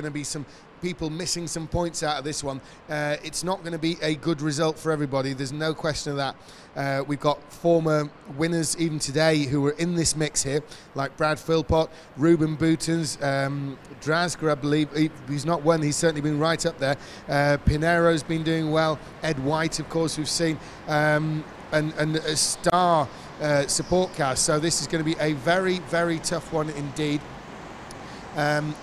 going to be some people missing some points out of this one. It's not going to be a good result for everybody. There's no question of that. We've got former winners even today who are in this mix here, like Brad Philpot, Ruben Boutens, Drazga, I believe. He's not won, he's certainly been right up there. Pineiro's been doing well. Ed White, of course, we've seen. And a star support cast. So this is going to be a very, very tough one indeed.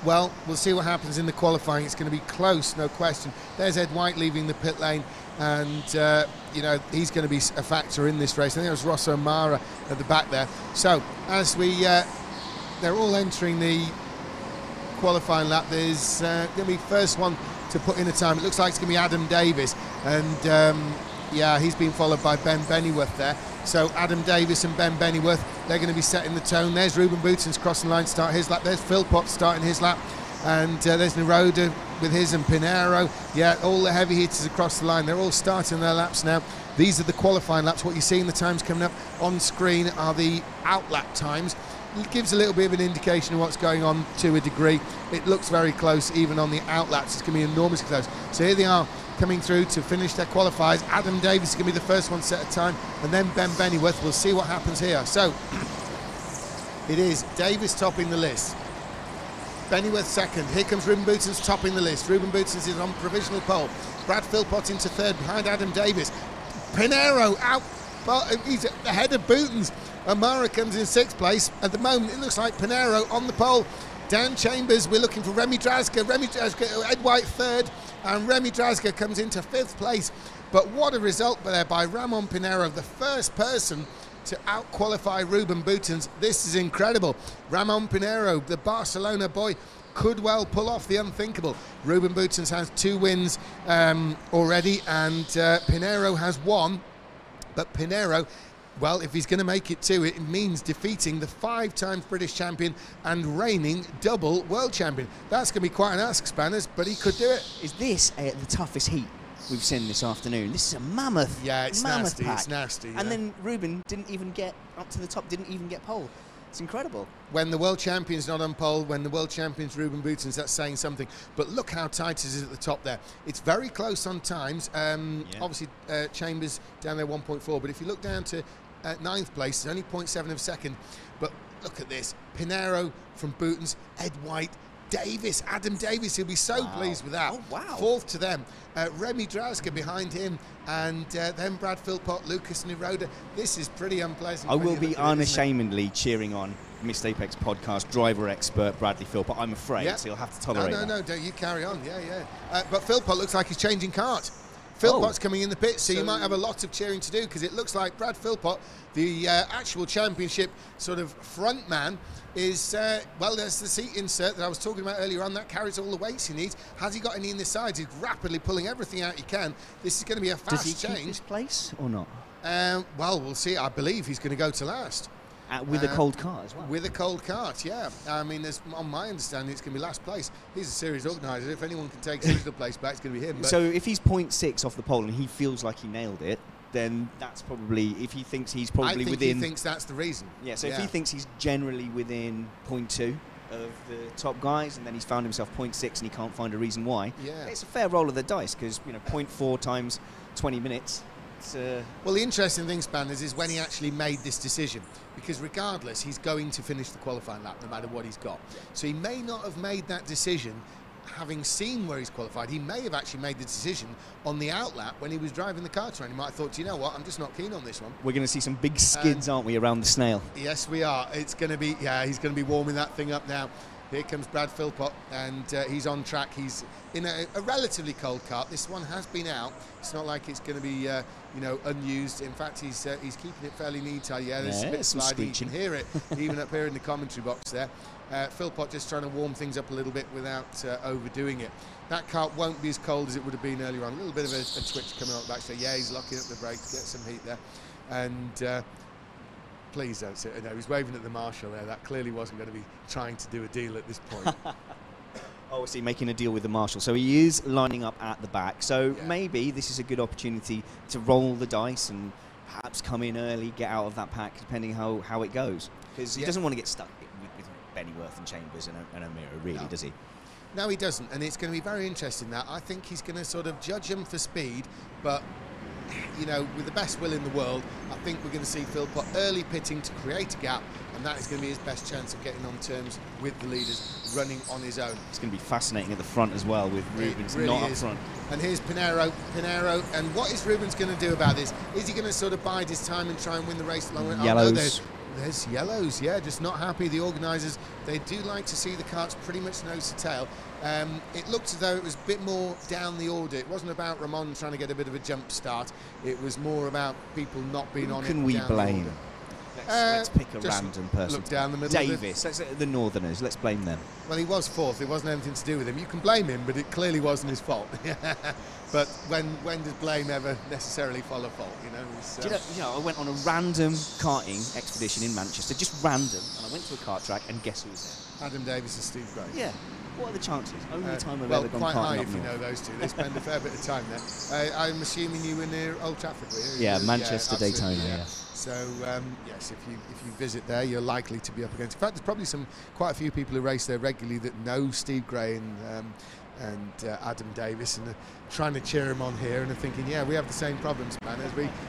Well, we'll see what happens in the qualifying. It's going to be close, no question. There's Ed White leaving the pit lane, and you know, he's going to be a factor in this race. I think it was Rosso Mara at the back there. So as they're all entering the qualifying lap, there's going to be first one to put in a time. It looks like it's going to be Adam Davis, and yeah, he's been followed by Ben Benneyworth there. So Adam Davis and Ben Benneyworth, they're going to be setting the tone. There's Ruben Boutens crossing the line to start his lap. There's Philpot starting his lap. And there's Nieroda with his, and Pineiro. Yeah, all the heavy hitters across the line. They're all starting their laps now. These are the qualifying laps. What you see in the times coming up on screen are the outlap times. It gives a little bit of an indication of what's going on to a degree. It looks very close even on the outlaps. It's going to be enormously close. So here they are coming through to finish their qualifiers. Adam Davis is going to be the first one set a time, and then Ben Benneyworth. We'll see what happens here. So it is Davis topping the list, Benneyworth second. Here comes Ruben Boutens topping the list. Ruben Boutens is on provisional pole. Brad Philpot into third behind Adam Davis. Pineiro out, he's ahead of Boutens. Amara comes in sixth place. At the moment, it looks like Pineiro on the pole. Dan Chambers, we're looking for Remy Drazga. Ed White third, and Remy Drazga comes into fifth place. But what a result there by Ramon Pineiro, the first person to out-qualify Ruben Boutens. This is incredible. Ramon Pineiro, the Barcelona boy, could well pull off the unthinkable. Ruben Boutens has 2 wins already, and Pineiro has 1. But Pineiro, well, if he's going to make it 2, it means defeating the 5-time British champion and reigning double world champion. That's going to be quite an ask, Spanners, but he could do it. Is this the toughest heat we've seen this afternoon? This is a mammoth. Yeah, it's nasty. Pack. It's nasty. Yeah. And then Ruben didn't even get up to the top, didn't even get pole. It's incredible. When the world champion's not on pole, when the world champion's Ruben Boutens, that's saying something. But look how tight it is at the top there. It's very close on times. Obviously, Chambers down there 1.4, but if you look down to 9th place, it's only 0.7 of a second. But look at this. Pineiro from Boutens, Ed White, Davis, Adam Davis, he'll be so pleased with that. Oh, wow. 4th to them. Remy Drazga behind him, and then Brad Philpot, Lukasz Nieroda. This is pretty unpleasant. I will be unashamedly cheering on Missed Apex podcast driver expert Bradley Philpot, I'm afraid, so you'll have to tolerate that. No, don't you carry on, but Philpot looks like he's changing cart. Philpot's coming in the pits, so you might have a lot of cheering to do, because it looks like Brad Philpot, the actual championship sort of front man, is, well, there's the seat insert that I was talking about earlier on. That carries all the weights he needs. Has he got any in the sides? He's rapidly pulling everything out he can. This is going to be a fast change. Does he keep his place or not? Well, we'll see. I believe he's going to go to last. With a cold cart as well? With a cold cart, yeah. I mean, on my understanding, it's going to be last place. He's a series organiser. If anyone can take his place back, it's going to be him. But so if he's 0.6 off the pole and he feels like he nailed it, then that's probably, if he thinks he's probably within... he thinks that's the reason. Yeah, so if he thinks he's generally within 0.2 of the top guys, and then he's found himself 0.6 and he can't find a reason why, it's a fair roll of the dice, because, you know, 0.4 times 20 minutes... Well, the interesting thing, Spanners, is when he actually made this decision, because regardless, he's going to finish the qualifying lap no matter what he's got. So he may not have made that decision having seen where he's qualified. He may have actually made the decision on the outlap when he was driving the car around. He might have thought, you know what, I'm just not keen on this one. We're going to see some big skids, aren't we, around the snail? Yes, we are. It's going to be, he's going to be warming that thing up now. Here comes Brad Philpot, and he's on track. He's in a relatively cold cart. This one has been out. It's not like it's going to be, you know, unused. In fact, he's keeping it fairly neat. There's a bit sliding. You can hear it even up here in the commentary box there. Philpot just trying to warm things up a little bit without overdoing it. That cart won't be as cold as it would have been earlier on. A little bit of a twitch coming on the back. So yeah, he's locking up the brakes, get some heat there, and. Please don't sit. No, he's waving at the marshal there. That clearly wasn't going to be trying to do a deal at this point. Oh, is he making a deal with the marshal? So he is lining up at the back. So maybe this is a good opportunity to roll the dice and perhaps come in early, get out of that pack, depending how it goes. Because he doesn't want to get stuck with Benneyworth and Chambers and O'Meara, really, does he? No, he doesn't, and it's going to be very interesting. That I think he's going to sort of judge him for speed, but you know, with the best will in the world, I think we're going to see Philpot early pitting to create a gap, and that is going to be his best chance of getting on terms with the leaders, running on his own. It's going to be fascinating at the front as well, with Rubens really not up is. front. And here's Pineiro, and what is Rubens going to do about this? Is he going to sort of bide his time and try and win the race along? Yellows. Oh, no, there's yellows, yeah, just not happy. The organisers, they do like to see the carts pretty much nose to tail. It looked as though it was a bit more down the order. It wasn't about Ramon trying to get a bit of a jump start. It was more about people not being on it. Who can we blame? Let's pick a random person. Look down the middle. Davis, the Northerners, let's blame them. Well, he was fourth. It wasn't anything to do with him. You can blame him, but it clearly wasn't his fault. But when does blame ever necessarily follow fault? You know. Do you know, I went on a random karting expedition in Manchester, just random, and I went to a kart track, and guess who was there? Adam Davis and Steve Gray. Yeah. What are the chances? Only time I've well, ever gone quite karting high up if you north. know those two. They spend a fair bit of time there. I'm assuming you were near Old Trafford, were you? Yeah, Manchester, yeah, Daytona. Yeah. So yes, if you visit there, you're likely to be up against. In fact, there's probably quite a few people who race there regularly that know Steve Gray and Adam Davis, and are trying to cheer him on here, and are thinking, yeah, we have the same problems, man.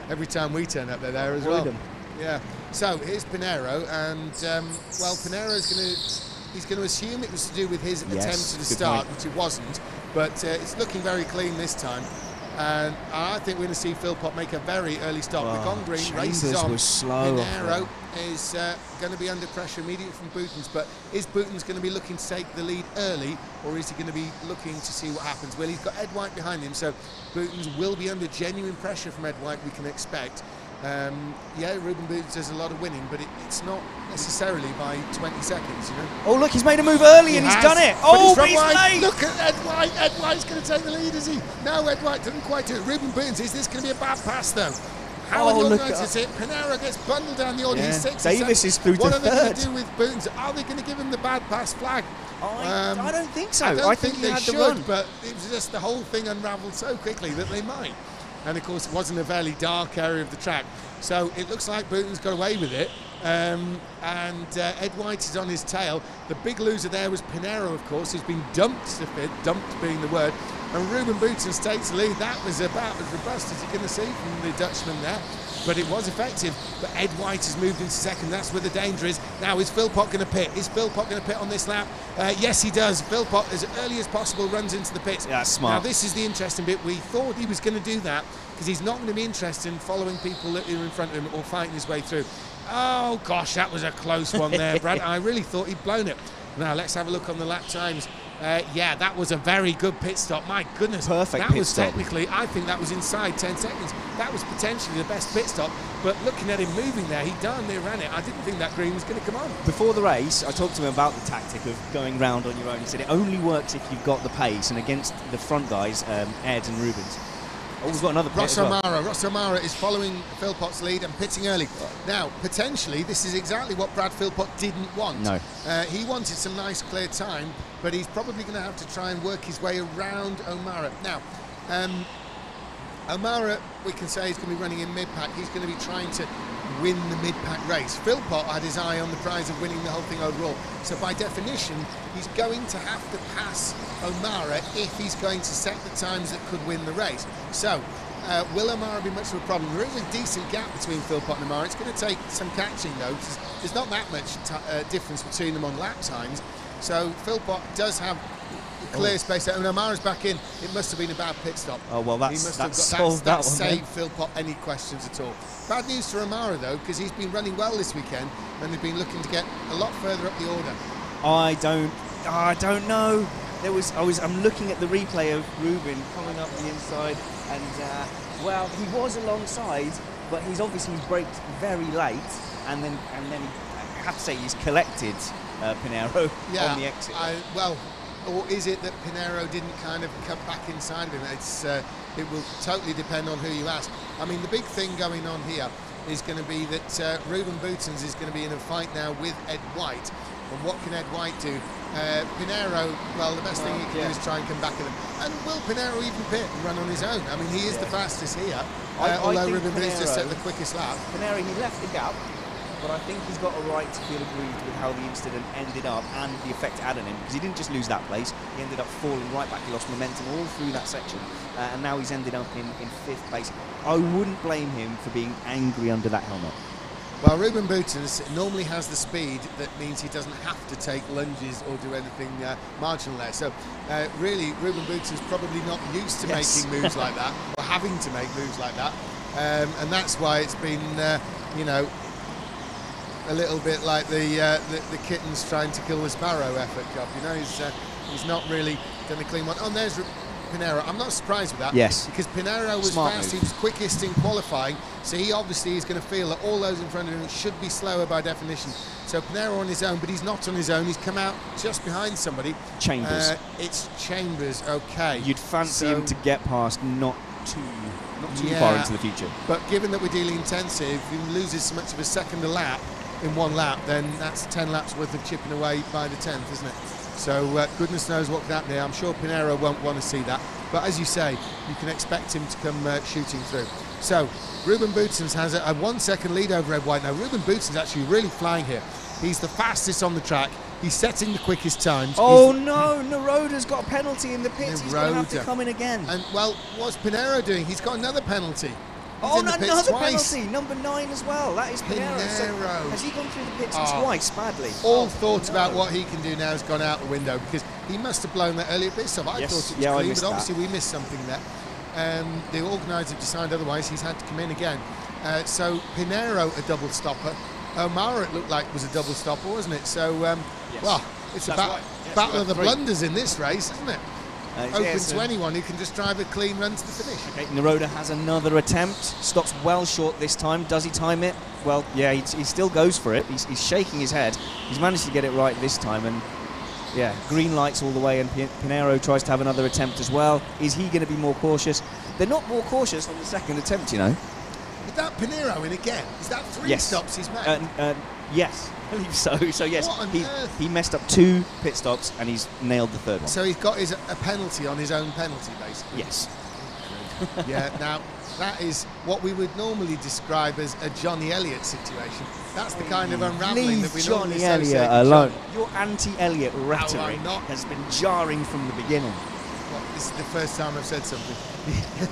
Every time we turn up, they're there as well. Yeah. So here's Pineiro, and well, Pineiro's he's going to assume it was to do with his attempt at the start, which it wasn't, but it's looking very clean this time. And I think we're going to see Philpot make a very early stop. The gong green races on. Was slow. Pineiro is going to be under pressure immediately from Boutens, but is Boutens going to be looking to take the lead early, or is he going to be looking to see what happens? Well, he's got Ed White behind him, so Boutens will be under genuine pressure from Ed White, we can expect. Yeah, Ruben Boutens does a lot of winning, but it's not necessarily by 20 seconds, you know. Oh, look, he's made a move early and he's done it. Oh, but he's late. Look at Ed White. Ed White's going to take the lead, is he? No, Ed White didn't quite do it. Ruben Boutens, is this going to be a bad pass, though? How are the organisers it? Pineiro gets bundled down the order. He's 6. Davis is through to third. What are they going to do with Boutens? Are they going to give him the bad pass flag? I don't think so. I think they had should, the run. but it was just the whole thing unravelled so quickly that they might. And of course, it wasn't a fairly dark area of the track, so it looks like Boutens got away with it. And Ed White is on his tail. The big loser there was Pineiro, of course, who's been dumped to fifth, dumped being the word. And Ruben Boutens takes the lead. That was about as robust as you're going to see from the Dutchman there. But it was effective. But Ed White has moved into second. That's where the danger is. Now, is Philpot going to pit? Is Philpot going to pit on this lap? Yes, he does. Philpot, as early as possible, runs into the pits. Yeah, that's smart. Now, this is the interesting bit. We thought he was going to do that because he's not going to be interested in following people that are in front of him or fighting his way through. Oh, gosh, that was a close one there, Brad. I really thought he'd blown it. Now, let's have a look on the lap times. Yeah, that was a very good pit stop. My goodness. Perfect that pit was stop. Technically, I think that was inside 10 seconds. That was potentially the best pit stop. But looking at him moving there, he darn near ran it. I didn't think that green was going to come on. Before the race, I talked to him about the tactic of going round on your own. He said it only works if you've got the pace. And against the front guys, Ed and Rubens. Oh, we've got another pit as well. Ross O'Mara is following Philpot's lead and pitting early. Now, potentially, this is exactly what Brad Philpot didn't want. No. He wanted some nice, clear time, but he's probably going to have to try and work his way around O'Mara. Now, O'Mara, we can say, he's going to be running in mid-pack. He's going to be trying to win the mid-pack race. Philpot had his eye on the prize of winning the whole thing overall. So by definition, he's going to have to pass O'Mara if he's going to set the times that could win the race. So, will O'Mara be much of a problem? There is a decent gap between Philpot and O'Mara. It's going to take some catching, though. There's not that much difference between them on lap times. So Philpot does have clear space there, and O'Mara's back in. It must have been a bad pit stop. Oh, well, that saved Philpot any questions at all. Bad news for O'Mara, though, because he's been running well this weekend, and they've been looking to get a lot further up the order. I don't know. I'm looking at the replay of Ruben coming up the inside, and well, he was alongside, but he's obviously braked very late, and then I have to say he's collected Pineiro on the exit. Or is it that Pineiro didn't kind of come back inside of him? It will totally depend on who you ask. I mean, the big thing going on here is going to be that Ruben Boutens is going to be in a fight now with Ed White. And what can Ed White do? Pineiro, well, the best thing he can do is try and come back at him. And will Pineiro even pit and run on his own? I mean, he is the fastest here, although Ruben Boutens just set the quickest lap. Pineiro, he left the gap. but I think he's got a right to feel aggrieved with how the incident ended up and the effect it had on him, because he didn't just lose that place, he ended up falling right back. He lost momentum all through that section, and now he's ended up in 5th place. I wouldn't blame him for being angry under that helmet. Well, Ruben Boutens normally has the speed that means he doesn't have to take lunges or do anything marginal there. So, really, Ruben Boutens probably not used to making moves like that, or having to make moves like that. And that's why it's been, you know, a little bit like the kittens trying to kill the sparrow effort job. You know, he's not really done a clean one. Oh, and there's Pineiro. I'm not surprised with that. Yes. Because Pineiro was Smart fast, move. he was quickest in qualifying, so he obviously is going to feel that all those in front of him should be slower by definition. So Pineiro on his own, but he's not on his own. He's come out just behind somebody. Chambers. It's Chambers, okay. You'd fancy him to get past, not too far into the future. But given that we're dealing intensive, if he loses so much of a second a lap in one lap, then that's 10 laps worth of chipping away by the 10th, isn't it? So goodness knows what could happen there. I'm sure Pineiro won't want to see that. But as you say, you can expect him to come shooting through. So Ruben Boutens has a 1 second lead over Red White. Now Ruben Boutens is actually really flying here. He's the fastest on the track. He's setting the quickest times. Oh no, Nieroda's got a penalty in the pits. He's going to have to come in again. And well, what's Pineiro doing? He's got another penalty. Oh, another penalty, number 9 as well. That is Pineiro. So has he gone through the pits twice, badly? All thought about what he can do now has gone out the window, because he must have blown that earlier pit stop. I thought it was clean, but obviously we missed something there. The organisers have decided otherwise. He's had to come in again. So Pineiro, a double stopper. O'Mara, it looked like, was a double stopper, wasn't it? So, well, it's about battle of the blunders in this race, isn't it? Open to anyone who can just drive a clean run to the finish. Okay, Nieroda has another attempt, stops well short this time. Does he time it? Well, yeah, he still goes for it. He's shaking his head. He's managed to get it right this time, and yeah, green lights all the way, and Pineiro tries to have another attempt as well. Is he going to be more cautious? They're not more cautious on the second attempt, you know. Is that Pineiro in again? Is that 3 stops he's made? Yes, I believe so. So yes, What on earth? he messed up 2 pit stops and he's nailed the 3rd one. So he's got a penalty on his own penalty, basically. Yes. Yeah, now that is what we would normally describe as a Johnny Elliott situation. That's the kind of unravelling that we normally associate. Johnny Elliott alone. Your anti-Elliott rhetoric not. has been jarring from the beginning. Well, this is the first time I've said something.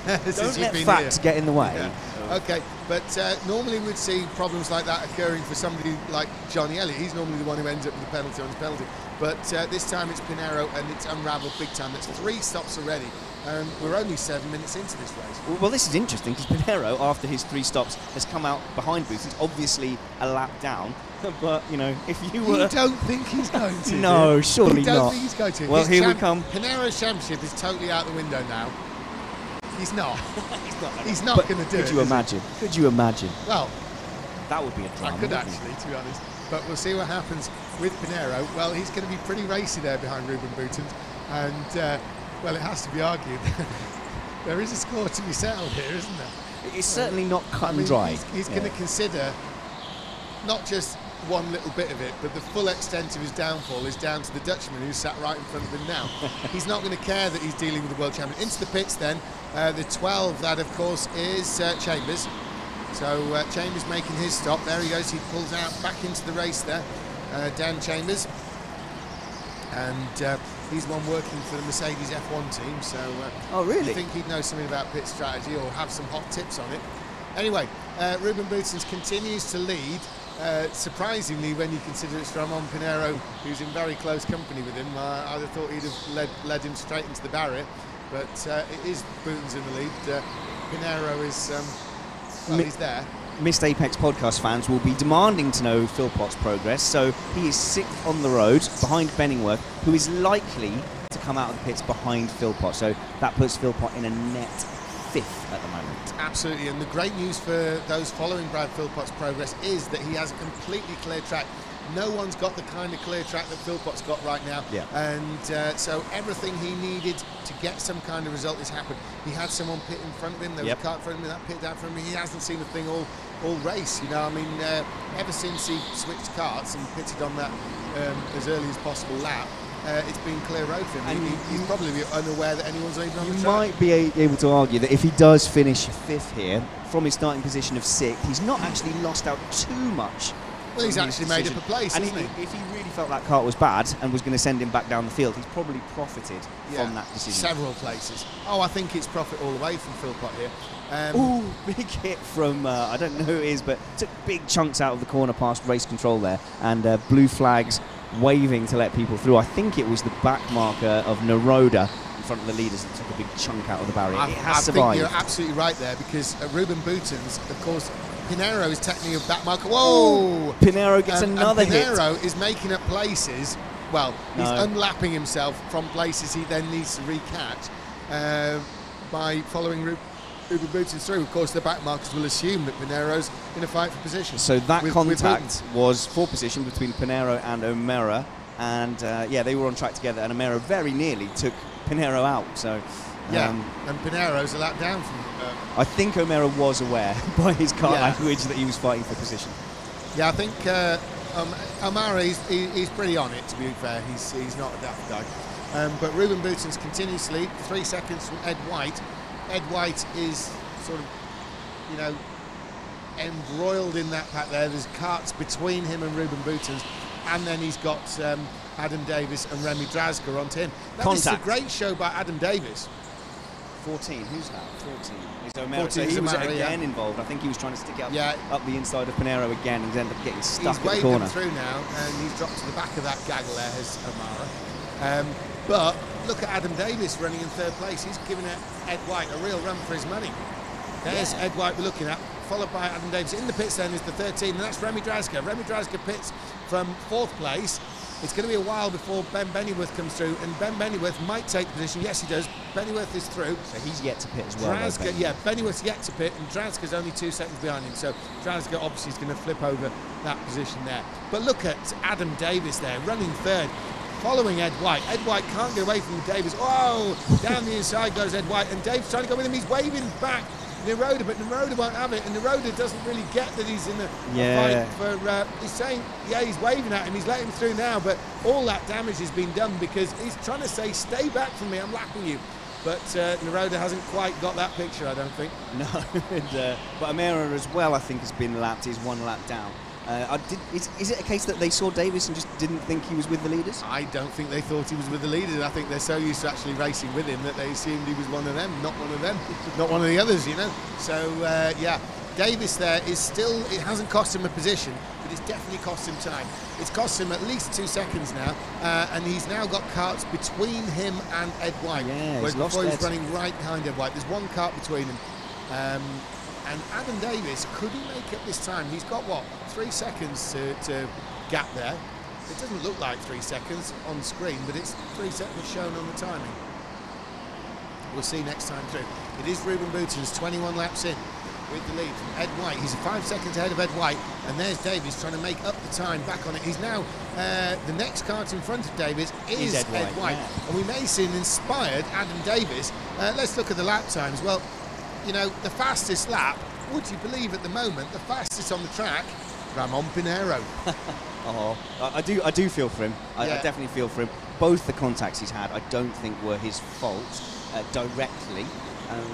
Don't let facts get in the way. Yeah. Okay, but normally we'd see problems like that occurring for somebody like Johnny Elliott. He's normally the one who ends up with the penalty on his penalty. But this time it's Pineiro, and it's unravelled big time. That's 3 stops already. We're only 7 minutes into this race. Well, this is interesting, because Pineiro, after his 3 stops, has come out behind Boutens, obviously a lap down. But, you know, if you were... You don't think he's going to? No, surely you don't not. think he's going to? Well, here we come. Pineiro's championship is totally out the window now. He's not. He's not going to do it. Could you imagine? Could you imagine? Well, that would be a drama. I could actually, to be honest. But we'll see what happens with Pineiro. Well, he's going to be pretty racy there behind Ruben Boutens. And, well, it has to be argued. There is a score to be settled here, isn't there? It's certainly not cut and dry. He's going to consider not just one little bit of it, but the full extent of his downfall is down to the Dutchman who's sat right in front of him now. He's not going to care that he's dealing with the world champion. Into the pits then, the 12, that of course is Chambers. So Chambers making his stop. There he goes, he pulls out back into the race there, Dan Chambers. And he's one working for the Mercedes F1 team, so oh really? I think he'd know something about pit strategy or have some hot tips on it. Anyway, Ruben Boutens continues to lead. Surprisingly, when you consider it's Ramon Pineiro, who's in very close company with him, I'd have thought he'd have led him straight into the barrier. But it is Boutens in the lead. Pineiro is, well, he's there. Missed Apex podcast fans will be demanding to know Philpot's progress. So he is 6th on the road behind Benneyworth, who is likely to come out of the pits behind Philpot. So that puts Philpot in a net 5th at the moment. Absolutely, and the great news for those following Brad Philpot's progress is that he has a completely clear track. No one's got the kind of clear track that Philpot's got right now. Yeah. And so everything he needed to get some kind of result has happened. He had someone pit in front of him, there was a car in front of him, that pit down from him. He hasn't seen a thing all race, you know. I mean, ever since he switched karts and pitted on that as early as possible lap, it's been clear road for him. He's probably unaware that anyone's even on the track. You might be able to argue that if he does finish 5th here, from his starting position of 6th, he's not actually lost out too much Well, he's actually made up a place, and hasn't he? If he really felt that cart was bad and was going to send him back down the field, he's probably profited from that decision. Several places. Oh, I think it's profit all the way from Philpot here. Ooh, big hit from, I don't know who it is, but took big chunks out of the corner past race control there, and blue flags waving to let people through. I think it was the back marker of Nieroda in front of the leaders that took a big chunk out of the barrier. It has survived. I think you're absolutely right there, because Ruben Boutens, of course, Pineiro is technically a back marker. Whoa! Ooh, Pineiro gets another hit. Pineiro is making up places. Well, he's unlapping himself from places he then needs to recatch by following Ruben Boutens through. Of course, the back markers will assume that Pineiro's in a fight for position. So that contact was for position between Pineiro and O'Meara, and they were on track together, and O'Meara very nearly took Pineiro out. So and Pineiro's a lap down from. I think O'Meara was aware by his car language that he was fighting for position. Yeah, I think O'Meara he's pretty on it. To be fair, he's not a daft guy. But Ruben Boutens continues to lead, 3 seconds from Ed White. Ed White is sort of, embroiled in that pack there. There's carts between him and Ruben Boutens, and then he's got Adam Davis and Remy Drazga onto him. Now, this is a great show by Adam Davis. 14, who's that? 14. Is O'Meara. So he was again involved. I think he was trying to stick it up the inside of Pineiro again, and ended up getting stuck in the corner. He's waving through now, and he's dropped to the back of that gaggle there, has O'Meara. But look at Adam Davis running in third place. He's given Ed White a real run for his money. There's Ed White we're looking at, followed by Adam Davis. In the pits then is the 13, and that's Remy Drazga. Remy Drazga pits from fourth place. It's going to be a while before Benneyworth comes through, and Benneyworth might take position. Yes, he does. Benneyworth is through. So he's yet to pit as well. Benneyworth's yet to pit, and Drazga's only 2 seconds behind him. So Drazga obviously is going to flip over that position there. But look at Adam Davis there, running third, following Ed White. Ed White can't get away from Davis. Oh, down the inside goes Ed White, and Davis trying to go with him. He's waving back Nieroda, but Nieroda won't have it, and Nieroda doesn't really get that he's in a fight for. He's saying, he's waving at him, he's letting him through now, but all that damage has been done because he's trying to say, stay back from me, I'm lapping you. But Nieroda hasn't quite got that picture, I don't think. No, but O'Meara as well, I think, has been lapped. He's 1 lap down. Is it a case that they saw Davis and just didn't think he was with the leaders? I don't think they thought he was with the leaders. I think they're so used to actually racing with him that they assumed he was one of them, not one of them, not one of the others, So, Davis there is still, it hasn't cost him a position, but it's definitely cost him time. It's cost him at least 2 seconds now, and he's now got carts between him and Ed White. Whereas before he was running right behind Ed White. There's 1 cart between them. And Adam Davis, could he make it this time? He's got, 3 seconds to gap there. It doesn't look like 3 seconds on screen, but it's 3 seconds shown on the timing. We'll see next time through. It is Ruben Boutens, 21 laps in with the lead from Ed White. He's 5 seconds ahead of Ed White, and there's Davis trying to make up the time back on it. He's now, the next cart in front of Davis is Ed White. And we may see an inspired Adam Davis. Let's look at the lap times. Well, the fastest lap, would you believe at the moment, the fastest on the track, Ramon Pineiro. I do feel for him. I definitely feel for him. Both the contacts he's had, I don't think were his fault directly.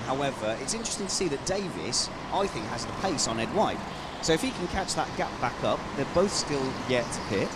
However, it's interesting to see that Davis, I think, has the pace on Ed White. So if he can catch that gap back up, they're both still yet to pit.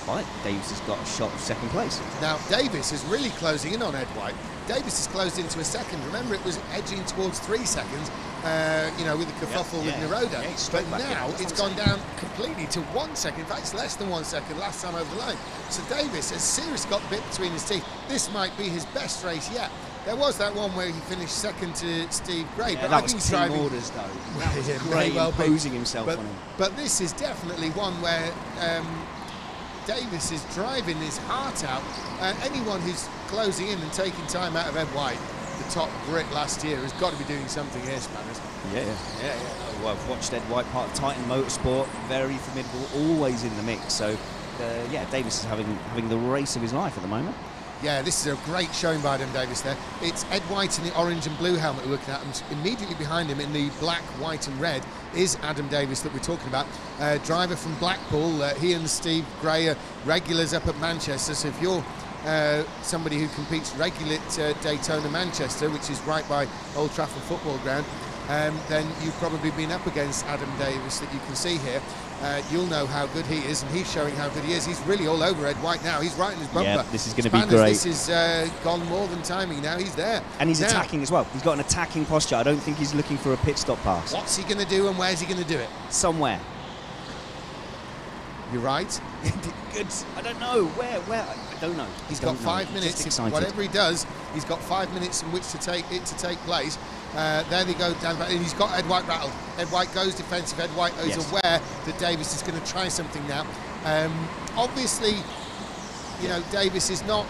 Right, Davis has got a shot of second place. Now, Davis is really closing in on Ed White. Davis has closed into a second. Remember, it was edging towards 3 seconds, with the kerfuffle with Nieroda. But now it's gone down completely to 1 second. In fact, it's less than 1 second last time over the line. So Davis has seriously got the bit between his teeth. This might be his best race yet. There was that one where he finished second to Steve Gray, but that was team orders, though. That was Gray imposing himself on him. But this is definitely one where Davis is driving his heart out. Anyone who's closing in and taking time out of Ed White, the top Brit last year, has got to be doing something here, Spanners. Yeah. Well, I've watched Ed White, part of Titan Motorsport, very formidable, always in the mix. So, Davis is having the race of his life at the moment. Yeah, this is a great showing by Adam Davis there. It's Ed White in the orange and blue helmet we're looking at, and immediately behind him in the black, white and red is Adam Davis that we're talking about. Driver from Blackpool, he and Steve Gray are regulars up at Manchester, so if you're somebody who competes regularly at Daytona Manchester, which is right by Old Trafford football ground, then you've probably been up against Adam Davis that you can see here. You'll know how good he is, and he's showing how good he is. He's really all over Ed White now. He's right in his bumper. Yeah, this is going to be great. This is gone more than timing now. He's there. And he's now, attacking as well. He's got an attacking posture. I don't think he's looking for a pit stop pass. What's he going to do, and where's he going to do it? Somewhere. You're right. Good. I don't know. Where? I don't know. He's got 5 minutes. Whatever he does, he's got 5 minutes in which to take place. There they go down, and he's got Ed White rattled. Ed White goes defensive. Ed White is aware that Davis is going to try something now. Obviously, you know, Davis is not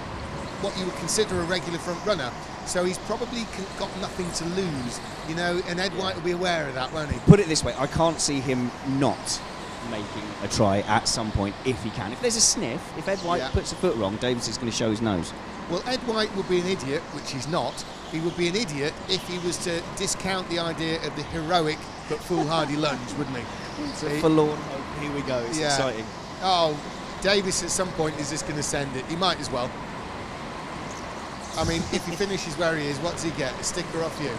what you would consider a regular front runner, so he's probably got nothing to lose, you know, and Ed White will be aware of that, won't he? Put it this way, I can't see him not making a try at some point if he can. If there's a sniff, if Ed White puts a foot wrong, Davis is going to show his nose. Well, Ed White would be an idiot, which he's not. He would be an idiot if he was to discount the idea of the heroic but foolhardy lunge, wouldn't he? It's a forlorn hope. Here we go. It's exciting. Oh, Davis at some point is just going to send it. He might as well. I mean, if he finishes where he is, what does he get? A sticker off you.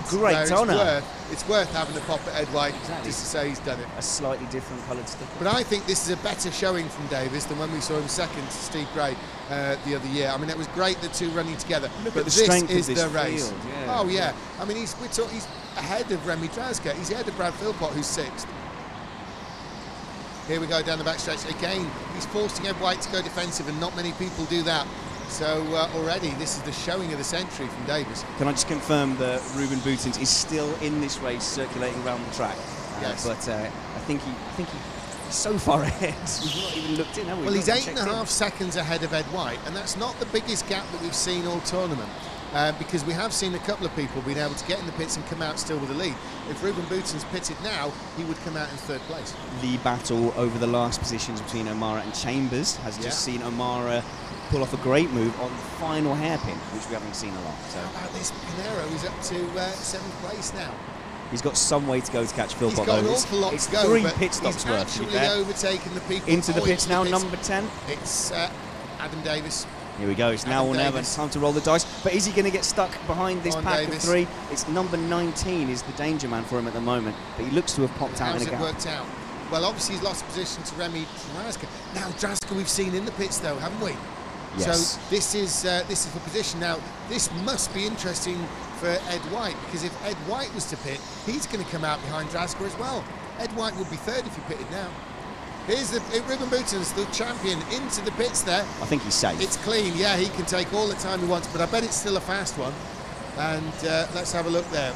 Great honour. It's worth having a pop at Ed White just to say he's done it. A slightly different coloured sticker. But I think this is a better showing from Davis than when we saw him second to Steve Gray the other year. I mean, it was great, the two running together. Look but at the strength is of this the race. Field, yeah. Oh, yeah. I mean, he's ahead of Remy Drasga. He's ahead of Brad Philpot, who's sixth. Here we go down the backstretch. Again, he's forcing Ed White to go defensive, and not many people do that. So already this is the showing of the century from Davis. Can I just confirm that Ruben Boutens is still in this race, circulating around the track? Yes. But I think he's so far ahead. We've not even looked in, have we? Well, he's 8.5 seconds ahead of Ed White, and that's not the biggest gap that we've seen all tournament. Because we have seen a couple of people being able to get in the pits and come out still with a lead. If Ruben Boutens pitted now, he would come out in third place. The battle over the last positions between O'Mara and Chambers has just seen O'Mara pull off a great move on the final hairpin, which we haven't seen a lot. So. How about this? Pineiro is up to 7th place now. He's got some way to go to catch Philpot. He's got an awful lot to go. 3 pit stops he's worth. Actually overtaken the people. Into the pits now, number 10. It's Adam Davis. Here we go. It's now or never. It's time to roll the dice. But is he going to get stuck behind this pack of 3? It's number 19 is the danger man for him at the moment. But he looks to have popped out in a gap. How's it worked out? Well, obviously he's lost position to Remy Drasga. Now Drasga we've seen in the pits though, haven't we? Yes. So this is the position. Now this must be interesting for Ed White, because if Ed White was to pit, he's going to come out behind Drasga as well. Ed White would be 3rd if he pitted now. Here's Ruben Boutens, the champion, into the pits there. I think he's safe. It's clean, yeah, he can take all the time he wants, but I bet it's still a fast one. And let's have a look there.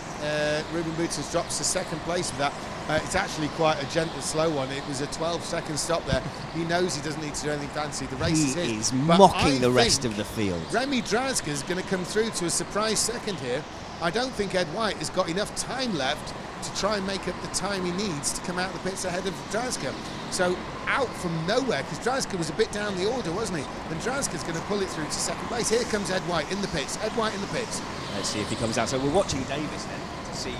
Ruben Boutens drops to 2nd place with that. It's actually quite a gentle, slow one. It was a 12-second stop there. He knows he doesn't need to do anything fancy. The race is his. He is mocking the rest of the field. Remy Drasga is going to come through to a surprise 2nd here. I don't think Ed White has got enough time left to try and make up the time he needs to come out of the pits ahead of Drasga. So out from nowhere, because Drasga was a bit down the order, wasn't he? And Drasga's going to pull it through to 2nd place. Here comes Ed White in the pits. Ed White in the pits. Let's see if he comes out. So we're watching Davis then to see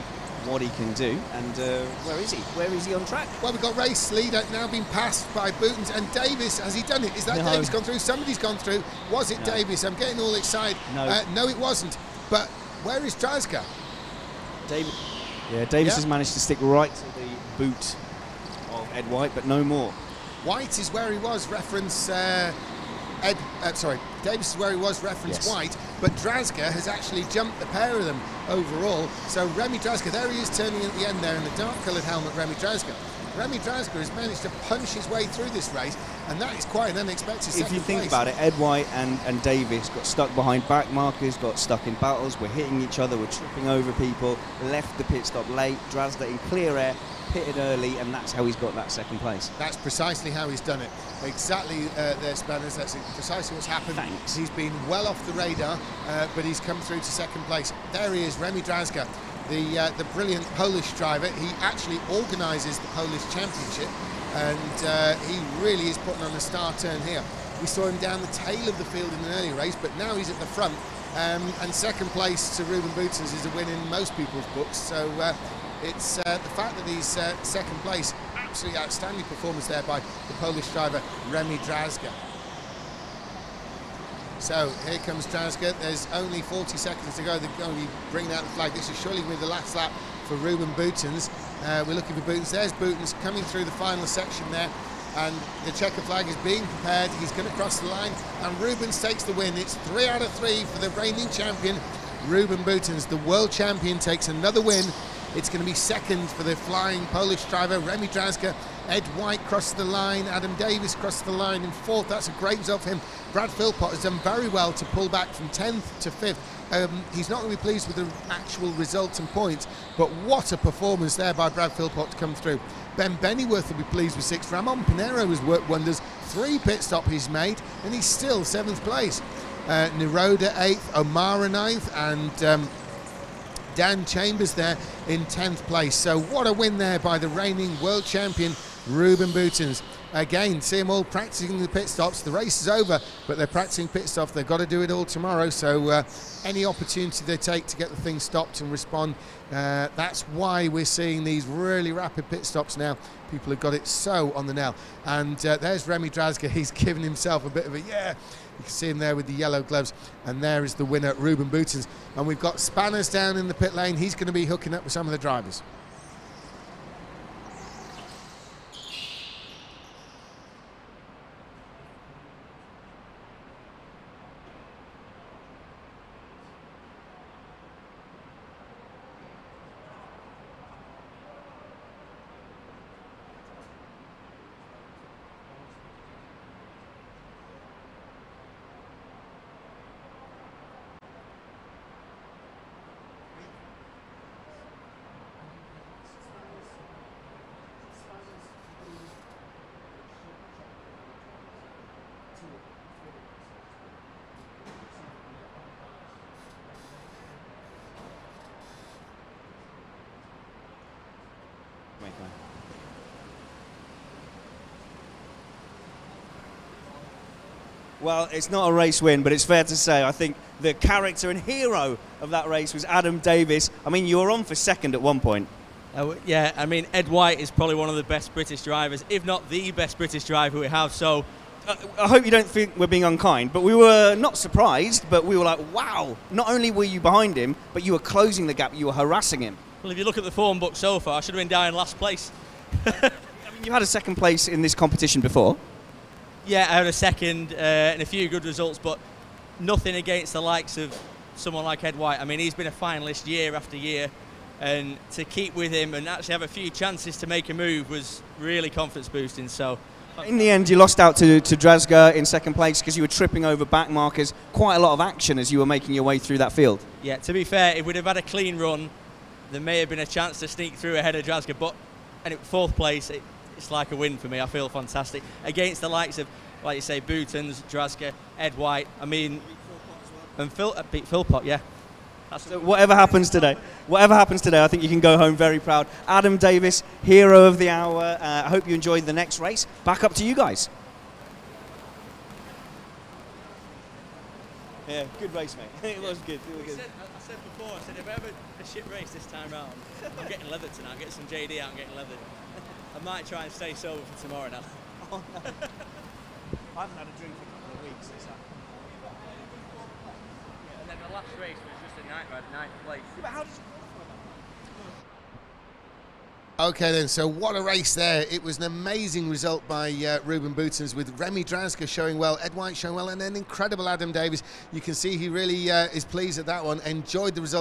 what he can do. And where is he? Where is he on track? Well, we've got race leader now being passed by Boutens, and Davis. Has he done it? Is that Davis gone through? Somebody's gone through. Was it Davis? I'm getting all excited. No, it wasn't. But where is Drasga? Davis has managed to stick right to the boot of Ed White, but no more. White is where he was, reference Davis is where he was, reference White, but Drasga has actually jumped the pair of them overall. So Remy Drasga, there he is turning at the end there in the dark coloured helmet, Remy Drasga. Remy Drasga has managed to punch his way through this race, and that is quite an unexpected second place. If you think about it, Ed White and Davis got stuck behind back markers, got stuck in battles, we're hitting each other, we're tripping over people, left the pit stop late, Drasga in clear air, pitted early, and that's how he's got that 2nd place. That's precisely how he's done it. Exactly there, Spanners, that's precisely what's happened. Thanks. He's been well off the radar, but he's come through to 2nd place. There he is, Remy Drasga. The brilliant Polish driver. He actually organises the Polish Championship, and he really is putting on a star turn here. We saw him down the tail of the field in an earlier race, but now he's at the front, and 2nd place to Ruben Boutens is a win in most people's books. So it's the fact that he's 2nd place, absolutely outstanding performance there by the Polish driver Remy Drasga. So here comes Drasga. There's only 40 seconds to go. They're going to be bringing out the flag. This is surely going to be the last lap for Ruben Boutens. We're looking for Boutens. There's Boutens coming through the final section there. And the checker flag is being prepared. He's going to cross the line. And Rubens takes the win. It's 3 out of 3 for the reigning champion, Ruben Boutens. The world champion takes another win. It's going to be second for the flying Polish driver, Remi Drasga. Ed White crossed the line, Adam Davis crossed the line in fourth. That's a great result for him. Brad Philpot has done very well to pull back from 10th to 5th. He's not going to be pleased with the actual results and points, but what a performance there by Brad Philpot to come through. Benneyworth will be pleased with 6th. Ramon Pineiro has worked wonders. 3 pit stops he's made, and he's still 7th place. Nieroda 8th, O'Mara 9th, and Dan Chambers there in 10th place. So what a win there by the reigning world champion Ruben Boutens. Again, see them all practicing the pit stops. The race is over, but they're practicing pit stops. They've got to do it all tomorrow, so any opportunity they take to get the thing stopped and respond, that's why we're seeing these really rapid pit stops now. People have got it so on the nail. And there's Remi Drasga. He's given himself a bit of a yeah. You can see him there with the yellow gloves, and there is the winner, Ruben Boutens. And we've got Spanners down in the pit lane. He's going to be hooking up with some of the drivers. Well, it's not a race win, but it's fair to say I think the character and hero of that race was Adam Davis. I mean, you were on for second at one point. Yeah, I mean, Ed White is probably one of the best British drivers, if not the best British driver we have, so... I hope you don't think we're being unkind, but we were not surprised, but we were like, wow, not only were you behind him, but you were closing the gap, you were harassing him. Well, if you look at the form book so far, I should have been down in last place. I mean, you had a second place in this competition before. Yeah, I had a second and a few good results, but nothing against the likes of someone like Ed White. I mean, he's been a finalist year after year, and to keep with him and actually have a few chances to make a move was really confidence boosting. So, in the end, you lost out to Drasga in second place because you were tripping over back markers. Quite a lot of action as you were making your way through that field. Yeah, to be fair, if we'd have had a clean run, there may have been a chance to sneak through ahead of Drasga, but fourth place, it's like a win for me. I feel fantastic against the likes of, like you say, Boutens, Drasga, Ed White. I mean, and beat Philpot, yeah. So whatever happens today, I think you can go home very proud. Adam Davis, hero of the hour. I hope you enjoyed the next race. Back up to you guys. Yeah, good race, mate. It was good. It was good. I said before, if I have a shit race this time round, I'm getting leathered tonight. I'm getting some JD out and getting leathered. I might try and stay sober for tomorrow now. Oh, no. I haven't had a drink for a couple of weeks. Is that? And then the last race was just a night ride, 9th place. Yeah, but how did you... Okay then, so what a race there. It was an amazing result by Ruben Boutens, with Remi Drasga showing well, Ed White showing well, and an incredible Adam Davis. You can see he really is pleased at that one, enjoyed the result.